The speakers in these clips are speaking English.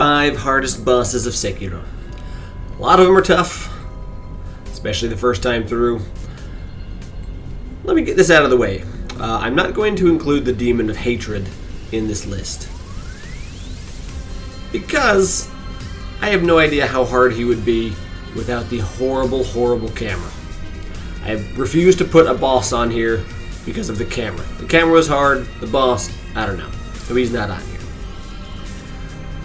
5 hardest bosses of Sekiro. A lot of them are tough, especially the first time through. Let me get this out of the way. I'm not going to include the Demon of Hatred in this list, because I have no idea how hard he would be without the horrible, horrible camera. I refuse to put a boss on here because of the camera. The camera was hard, the boss, I don't know. So he's not on here.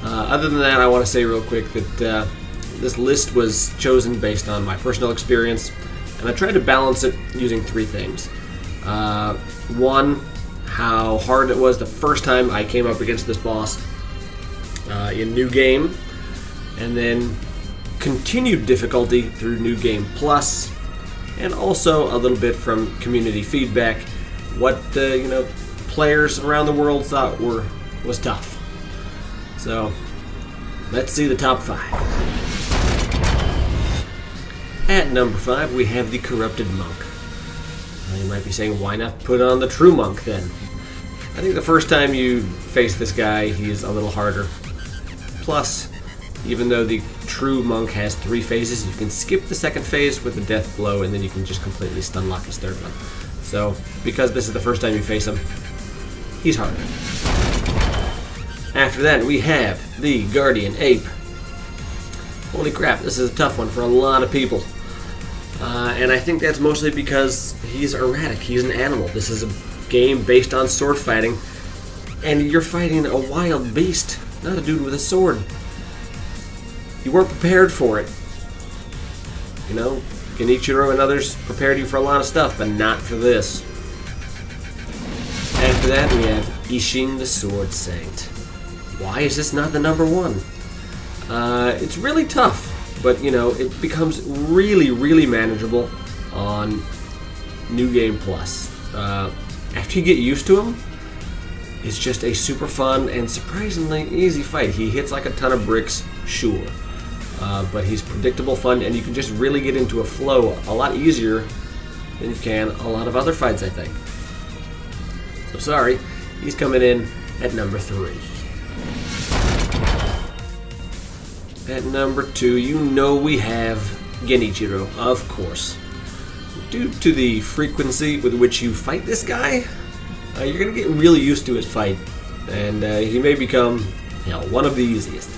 Other than that, I want to say real quick that this list was chosen based on my personal experience, and I tried to balance it using 3 things. One, how hard it was the first time I came up against this boss in New Game, and then continued difficulty through New Game Plus, and also a little bit from community feedback, what players around the world thought was tough. So let's see the top 5. At number 5, we have the Corrupted Monk. You might be saying, why not put on the True Monk then? I think the first time you face this guy, he's a little harder. Plus, even though the True Monk has 3 phases, you can skip the second phase with the Death Blow, and then you can just completely stun lock his third one. So, because this is the first time you face him, he's harder. After that, we have the Guardian Ape. Holy crap, this is a tough one for a lot of people. And I think that's mostly because he's erratic. He's an animal. This is a game based on sword fighting, and you're fighting a wild beast, not a dude with a sword. You weren't prepared for it. Guinea Giro and others prepared you for a lot of stuff, but not for this. After that, we have Ishin the Sword Sankt. Why is this not the number 1? It's really tough, but it becomes really, really manageable on New Game Plus. After you get used to him, it's just a super fun and surprisingly easy fight. He hits like a ton of bricks, sure, but he's predictable, fun, and you can just really get into a flow a lot easier than you can a lot of other fights, I think. So sorry, he's coming in at number 3. At number 2, we have Guinea Giro, of course. Due to the frequency with which you fight this guy, you're going to get really used to his fight, and he may become, one of the easiest.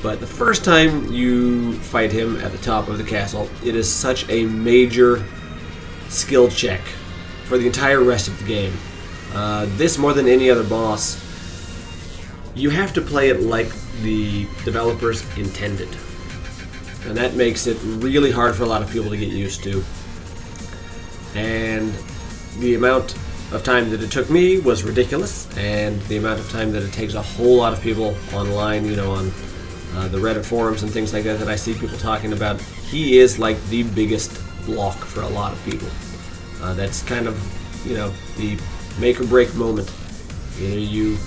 But the first time you fight him at the top of the castle, it is such a major skill check for the entire rest of the game. This, more than any other boss, you have to play it like the developers intended. And that makes it really hard for a lot of people to get used to. And the amount of time that it took me was ridiculous, and the amount of time that it takes a whole lot of people online, on the Reddit forums and things like that I see people talking about, he is like the biggest block for a lot of people. That's kind of, the make or break moment. Either you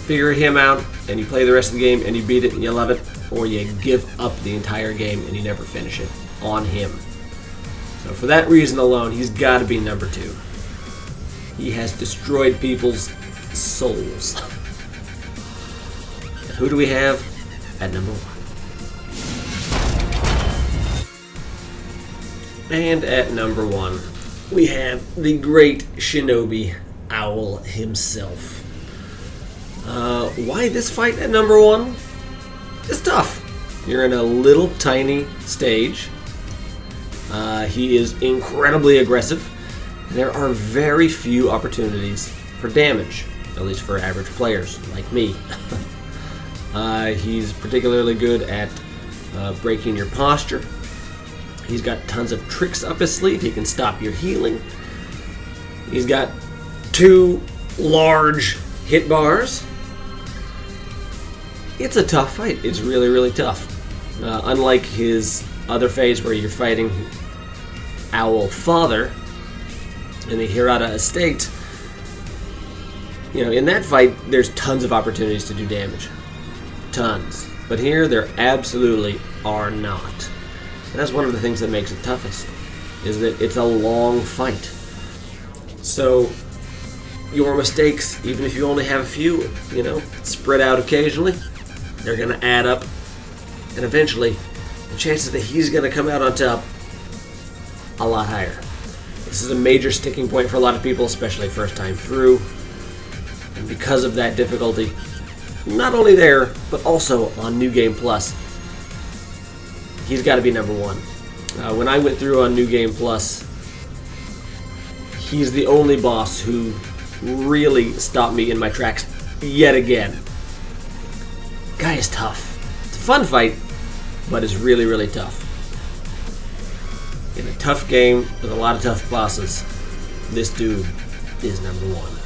figure him out and you play the rest of the game and you beat it and you love it, or you give up the entire game and you never finish it on him. So for that reason alone, he's got to be number 2. He has destroyed people's souls. And who do we have at number 1? And at number 1, we have the great Shinobi Owl himself. Why this fight at number 1? It's tough. You're in a little tiny stage. He is incredibly aggressive. There are very few opportunities for damage, at least for average players like me. He's particularly good at breaking your posture. He's got tons of tricks up his sleeve. He can stop your healing. He's got 2 large hit bars. It's a tough fight. It's really, really tough. Unlike his other phase where you're fighting Owl Father in the Hirata Estate, in that fight, there's tons of opportunities to do damage. Tons. But here, there absolutely are not. And that's one of the things that makes it toughest, is that it's a long fight. So, your mistakes, even if you only have a few, spread out occasionally, they're going to add up. And eventually, the chances that he's going to come out on top, a lot higher. This is a major sticking point for a lot of people, especially first time through. And because of that difficulty, not only there, but also on New Game Plus, he's got to be number one. When I went through on New Game Plus, he's the only boss who really stopped me in my tracks yet again. Guy is tough. It's a fun fight, but it's really, really tough. In a tough game with a lot of tough bosses, this dude is number one.